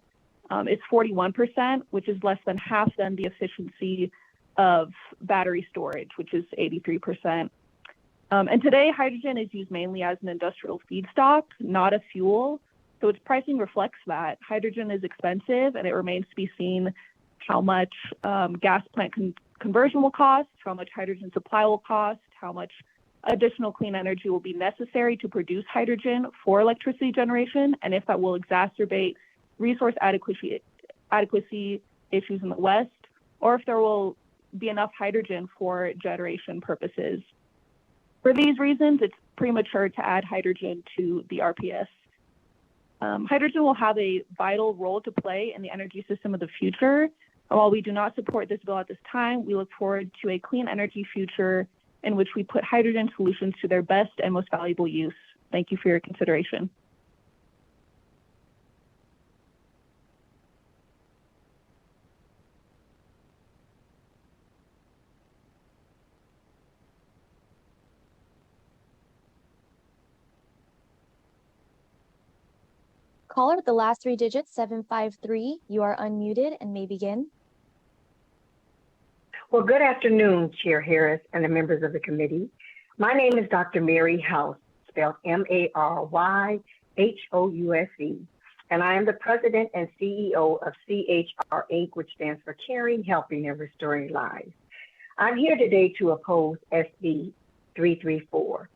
is 41%, which is less than half than the efficiency of battery storage, which is 83%. And today, hydrogen is used mainly as an industrial feedstock, not a fuel. So its pricing reflects that. Hydrogen is expensive, and it remains to be seen how much gas plant conversion will cost, how much hydrogen supply will cost, how much additional clean energy will be necessary to produce hydrogen for electricity generation, and if that will exacerbate resource adequacy issues in the West, or if there will be enough hydrogen for generation purposes. For these reasons, it's premature to add hydrogen to the RPS. Hydrogen will have a vital role to play in the energy system of the future. And while we do not support this bill at this time, we look forward to a clean energy future in which we put hydrogen solutions to their best and most valuable use. Thank you for your consideration. Caller with the last three digits, 753, you are unmuted and may begin. Well, good afternoon, Chair Harris and the members of the committee. My name is Dr. Mary House, spelled Maryhouse, and I am the president and CEO of CHR Inc., which stands for Caring, Helping, and Restoring Lives. I'm here today to oppose SB 334.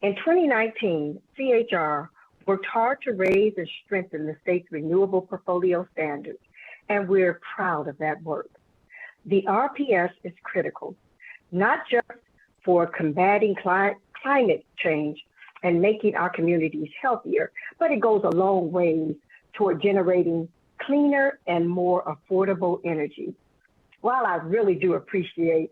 In 2019, CHR worked hard to raise and strengthen the state's renewable portfolio standards, and we're proud of that work. The RPS is critical, not just for combating climate change and making our communities healthier, but it goes a long way toward generating cleaner and more affordable energy. While I really do appreciate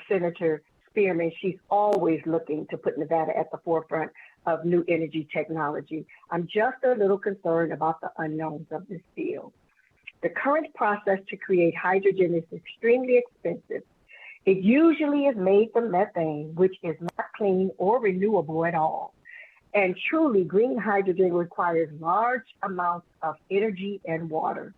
Senator Spearman, she's always looking to put Nevada at the forefront of new energy technology. I'm just a little concerned about the unknowns of this field. The current process to create hydrogen is extremely expensive. It usually is made from methane, which is not clean or renewable at all. And truly, green hydrogen requires large amounts of energy and water.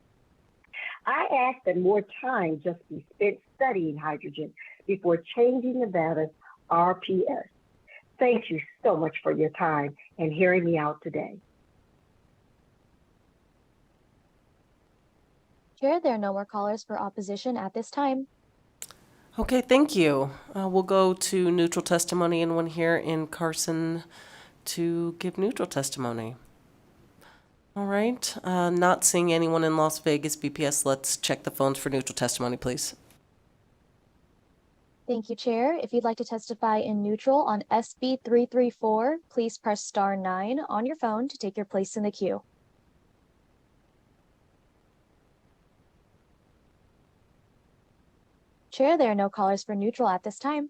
I ask that more time just be spent studying hydrogen before changing Nevada's RPS. Thank you so much for your time and hearing me out today. Chair, there are no more callers for opposition at this time. Okay, thank you. We'll go to neutral testimony. Anyone here in Carson to give neutral testimony? All right, not seeing anyone in Las Vegas, BPS, let's check the phones for neutral testimony, please. Thank you, Chair. If you'd like to testify in neutral on SB 334, please press star 9 on your phone to take your place in the queue. Chair, there are no callers for neutral at this time.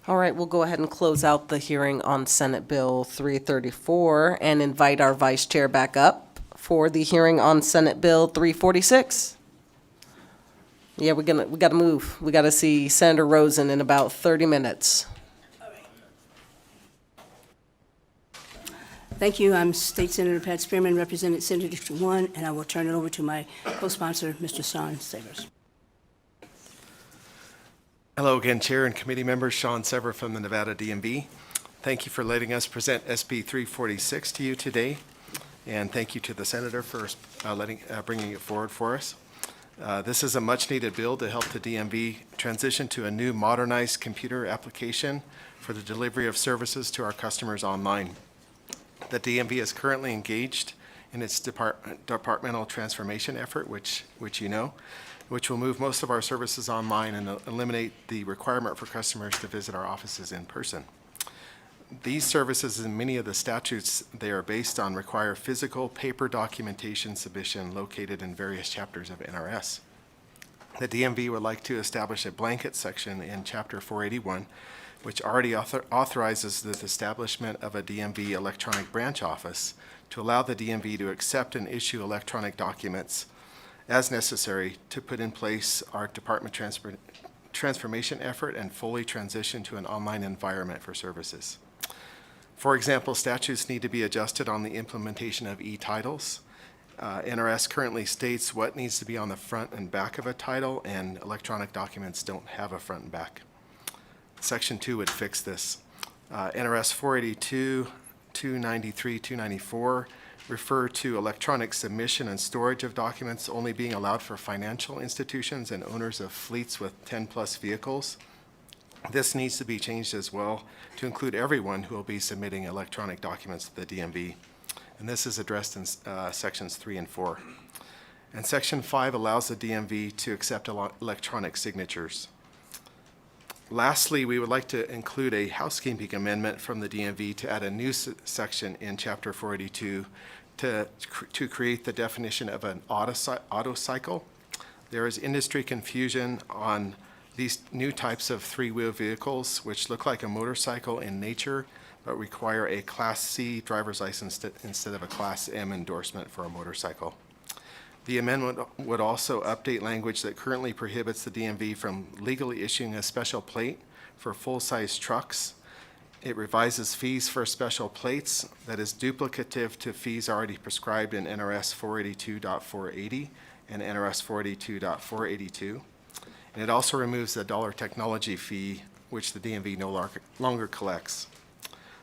All right, we'll go ahead and close out the hearing on Senate Bill 334 and invite our vice chair back up for the hearing on Senate Bill 346. Yeah, we got to move. We got to see Senator Rosen in about 30 minutes. Thank you. I'm State Senator Pat Spearman, representing Senate District 1, and I will turn it over to my co-sponsor, Mr. Sean Savers. Hello again, Chair and committee members. Sean Sever from the Nevada DMV. Thank you for letting us present SB 346 to you today, and thank you to the Senator for bringing it forward for us. This is a much-needed bill to help the DMV transition to a new modernized computer application for the delivery of services to our customers online. The DMV is currently engaged in its departmental transformation effort, which you know, which will move most of our services online and eliminate the requirement for customers to visit our offices in person. These services and many of the statutes they are based on require physical paper documentation submission located in various chapters of NRS. The DMV would like to establish a blanket section in Chapter 481, which already authorizes the establishment of a DMV electronic branch office to allow the DMV to accept and issue electronic documents as necessary to put in place our department transformation effort and fully transition to an online environment for services. For example, statutes need to be adjusted on the implementation of e-titles. NRS currently states what needs to be on the front and back of a title, and electronic documents don't have a front and back. Section 2 would fix this. NRS 482, 293, 294 refer to electronic submission and storage of documents only being allowed for financial institutions and owners of fleets with 10-plus vehicles. This needs to be changed as well to include everyone who will be submitting electronic documents to the DMV. And this is addressed in sections 3 and 4. And section 5 allows the DMV to accept electronic signatures. Lastly, we would like to include a housekeeping amendment from the DMV to add a new section in Chapter 482 to create the definition of an auto cycle. There is industry confusion on these new types of three-wheel vehicles, which look like a motorcycle in nature, but require a Class C driver's license instead of a Class M endorsement for a motorcycle. The amendment would also update language that currently prohibits the DMV from legally issuing a special plate for full-size trucks. It revises fees for special plates that is duplicative to fees already prescribed in NRS 482.480 and NRS 482.482. And it also removes the dollar technology fee, which the DMV no longer collects.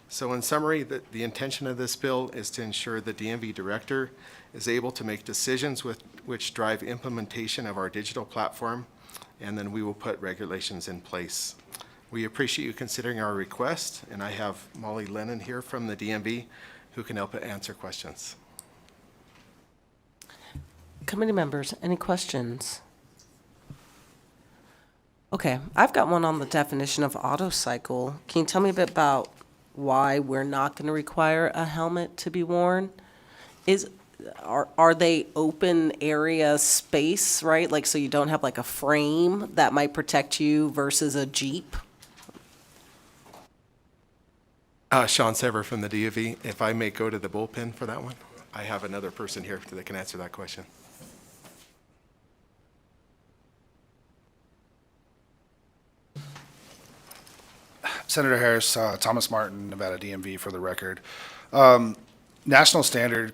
So in summary, the intention of this bill is to ensure the DMV director is able to make decisions which drive implementation of our digital platform, and then we will put regulations in place. We appreciate you considering our request, and I have Molly Lennon here from the DMV who can help answer questions. Committee members, any questions? Okay, I've got one on the definition of auto cycle. Can you tell me a bit about why we're not going to require a helmet to be worn? Are they open area space, right? Like, so you don't have like a frame that might protect you versus a Jeep? Sean Sever from the DOV. If I may go to the bullpen for that one, I have another person here that can answer that question. Senator Harris, Thomas Martin, Nevada DMV for the record. National standard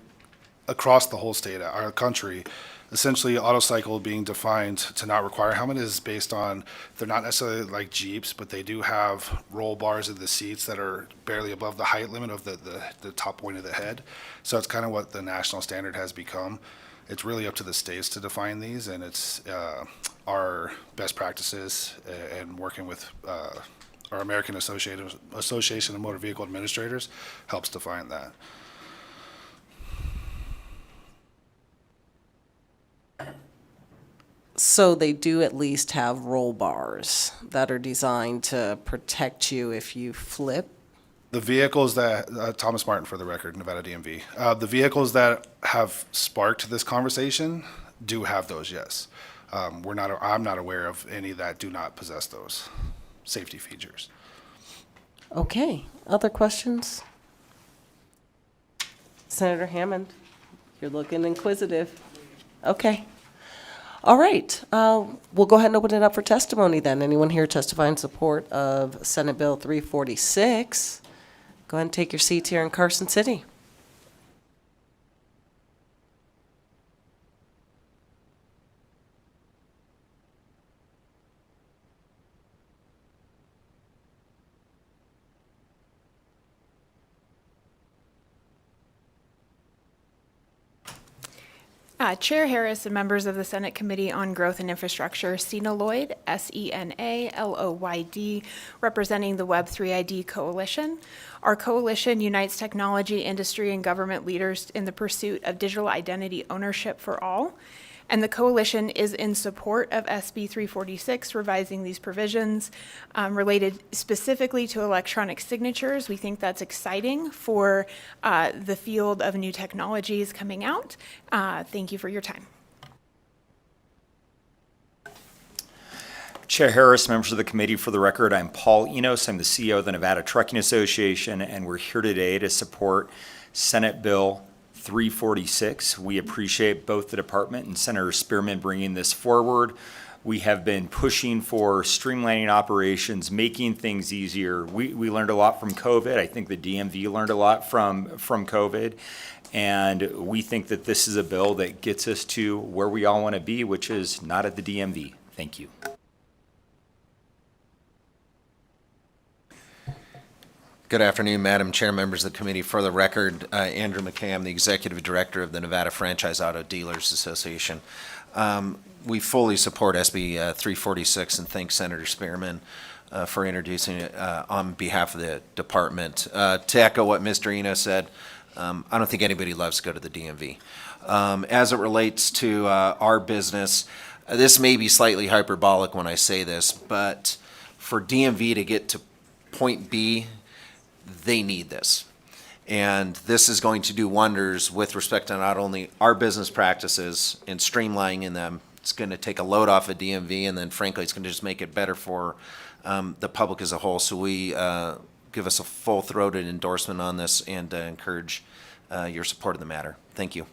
across the whole state, our country, essentially auto cycle being defined to not require helmet is based on, they're not necessarily like Jeeps, but they do have roll bars in the seats that are barely above the height limit of the top point of the head. So it's kind of what the national standard has become. It's really up to the states to define these, and it's our best practices and working with our American Association of Motor Vehicle Administrators helps define that. So they do at least have roll bars that are designed to protect you if you flip? The vehicles that, Thomas Martin for the record, Nevada DMV, the vehicles that have sparked this conversation do have those, yes. I'm not aware of any that do not possess those safety features. Okay, other questions? Senator Hammond, you're looking inquisitive. Okay. All right, we'll go ahead and open it up for testimony then. Anyone here testify in support of Senate Bill 346? Go ahead and take your seats here in Carson City. Chair Harris and members of the Senate Committee on Growth and Infrastructure, Sena Lloyd, SENALOYD, representing the Web3ID Coalition. Our coalition unites technology, industry, and government leaders in the pursuit of digital identity ownership for all. And the coalition is in support of SB 346, revising these provisions related specifically to electronic signatures. We think that's exciting for the field of new technologies coming out. Thank you for your time. Chair Harris, members of the committee, for the record, I'm Paul Enos. I'm the CEO of the Nevada Trucking Association, and we're here today to support Senate Bill 346. We appreciate both the department and Senator Spearman bringing this forward. We have been pushing for streamlining operations, making things easier. We learned a lot from COVID. I think the DMV learned a lot from COVID. And we think that this is a bill that gets us to where we all want to be, which is not at the DMV. Thank you. Good afternoon, Madam Chair, members of the committee. For the record, Andrew McKay, I'm the Executive Director of the Nevada Franchise Auto Dealers Association. We fully support SB 346 and thank Senator Spearman for introducing it on behalf of the department. To echo what Mr. Eno said, I don't think anybody loves to go to the DMV. As it relates to our business, this may be slightly hyperbolic when I say this, but for DMV to get to point B, they need this. And this is going to do wonders with respect to not only our business practices and streamlining them, it's going to take a load off of DMV, and then frankly, it's going to just make it better for the public as a whole. So we give us a full-throated endorsement on this and encourage your support of the matter. Thank you.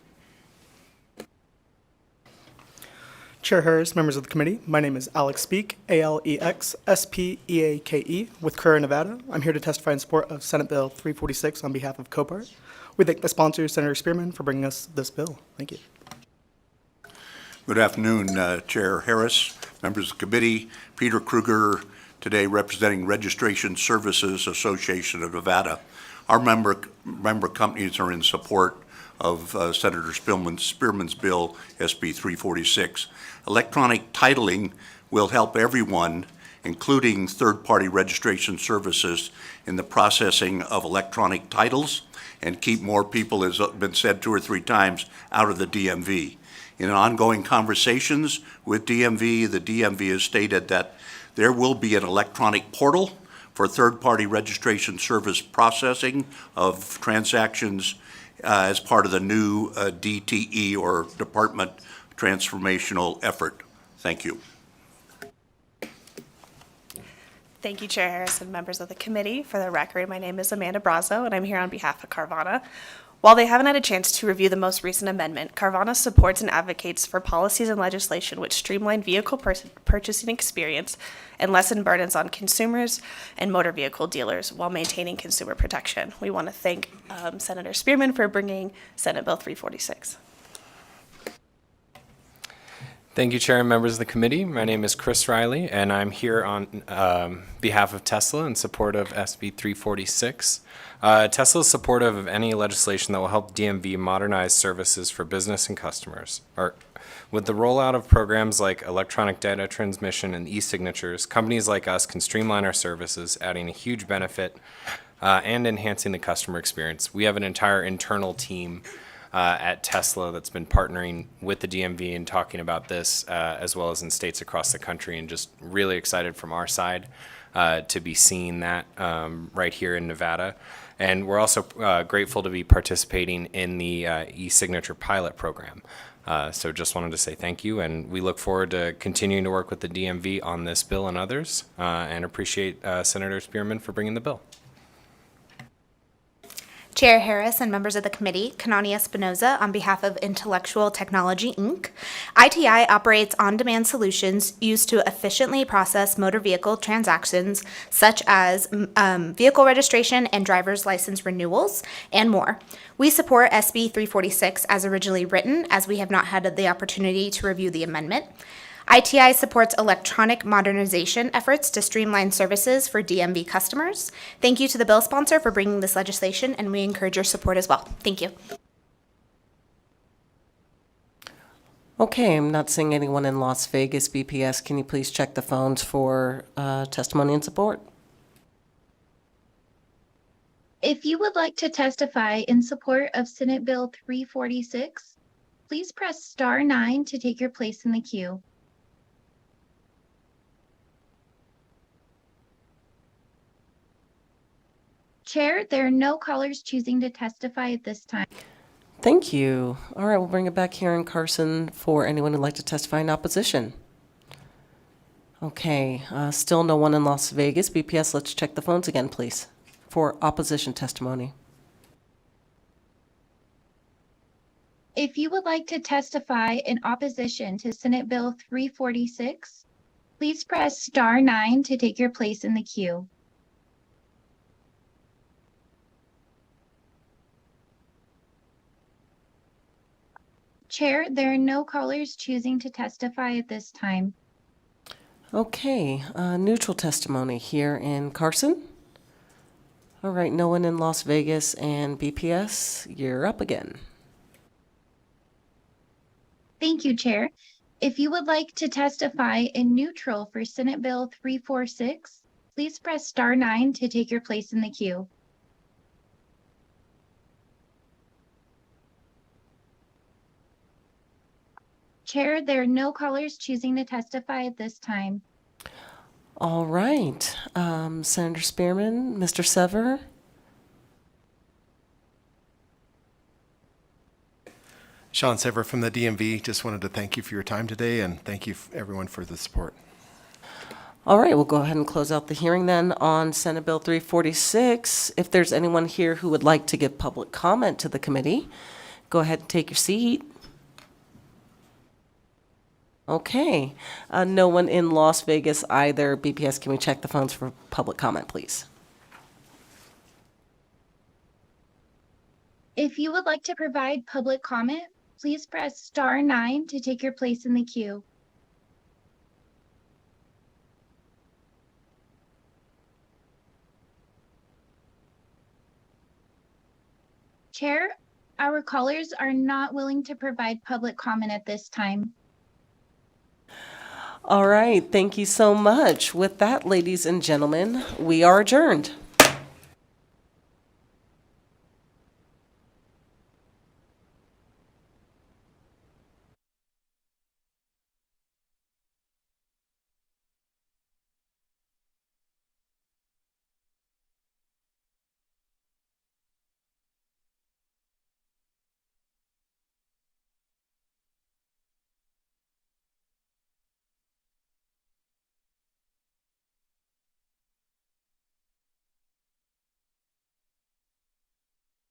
Chair Harris, members of the committee, my name is Alex Speake, ALEX-SPEAKE, with Curra, Nevada. I'm here to testify in support of Senate Bill 346 on behalf of COPART. We thank the sponsor, Senator Spearman, for bringing us this bill. Thank you. Good afternoon, Chair Harris, members of the committee. Peter Kruger, today representing Registration Services Association of Nevada. Our member companies are in support of Senator Spearman's bill, SB 346. Electronic titling will help everyone, including third-party registration services, in the processing of electronic titles and keep more people, as has been said 2 or 3 times, out of the DMV. In ongoing conversations with DMV, the DMV has stated that there will be an electronic portal for third-party registration service processing of transactions as part of the new DTE, or Department Transformational Effort. Thank you. Thank you, Chair Harris and members of the committee. For the record, my name is Amanda Brazo, and I'm here on behalf of Carvana. While they haven't had a chance to review the most recent amendment, Carvana supports and advocates for policies and legislation which streamline vehicle purchasing experience and lessen burdens on consumers and motor vehicle dealers while maintaining consumer protection. We want to thank Senator Spearman for bringing Senate Bill 346. Thank you, Chair and members of the committee. My name is Chris Riley, and I'm here on behalf of Tesla in support of SB 346. Tesla is supportive of any legislation that will help DMV modernize services for business and customers. With the rollout of programs like electronic data transmission and e-signatures, companies like us can streamline our services, adding a huge benefit and enhancing the customer experience. We have an entire internal team at Tesla that's been partnering with the DMV and talking about this, as well as in states across the country, and just really excited from our side to be seeing that right here in Nevada. And we're also grateful to be participating in the e-signature pilot program. So just wanted to say thank you, and we look forward to continuing to work with the DMV on this bill and others, and appreciate Senator Spearman for bringing the bill. Chair Harris and members of the committee, Kanani Espinoza on behalf of Intellectual Technology, Inc. ITI operates on-demand solutions used to efficiently process motor vehicle transactions such as vehicle registration and driver's license renewals and more. We support SB 346 as originally written, as we have not had the opportunity to review the amendment. ITI supports electronic modernization efforts to streamline services for DMV customers. Thank you to the bill sponsor for bringing this legislation, and we encourage your support as well. Thank you. Okay, I'm not seeing anyone in Las Vegas. BPS, can you please check the phones for testimony and support? If you would like to testify in support of Senate Bill 346, please press star 9 to take your place in the queue. Chair, there are no callers choosing to testify at this time. Thank you. All right, we'll bring it back here in Carson for anyone who'd like to testify in opposition. Okay, still no one in Las Vegas. BPS, let's check the phones again, please, for opposition testimony. If you would like to testify in opposition to Senate Bill 346, please press star 9 to take your place in the queue. Chair, there are no callers choosing to testify at this time. Okay, neutral testimony here in Carson. All right, no one in Las Vegas, and BPS, you're up again. Thank you, Chair. If you would like to testify in neutral for Senate Bill 346, please press star 9 to take your place in the queue. Chair, there are no callers choosing to testify at this time. All right, Senator Spearman, Mr. Sever. Sean Sever from the DMV. Just wanted to thank you for your time today, and thank you everyone for the support. All right, we'll go ahead and close out the hearing then on Senate Bill 346. If there's anyone here who would like to give public comment to the committee, go ahead and take your seat. Okay, no one in Las Vegas either. BPS, can we check the phones for public comment, please? If you would like to provide public comment, please press star 9 to take your place in the queue. Chair, our callers are not willing to provide public comment at this time. All right, thank you so much. With that, ladies and gentlemen, we are adjourned.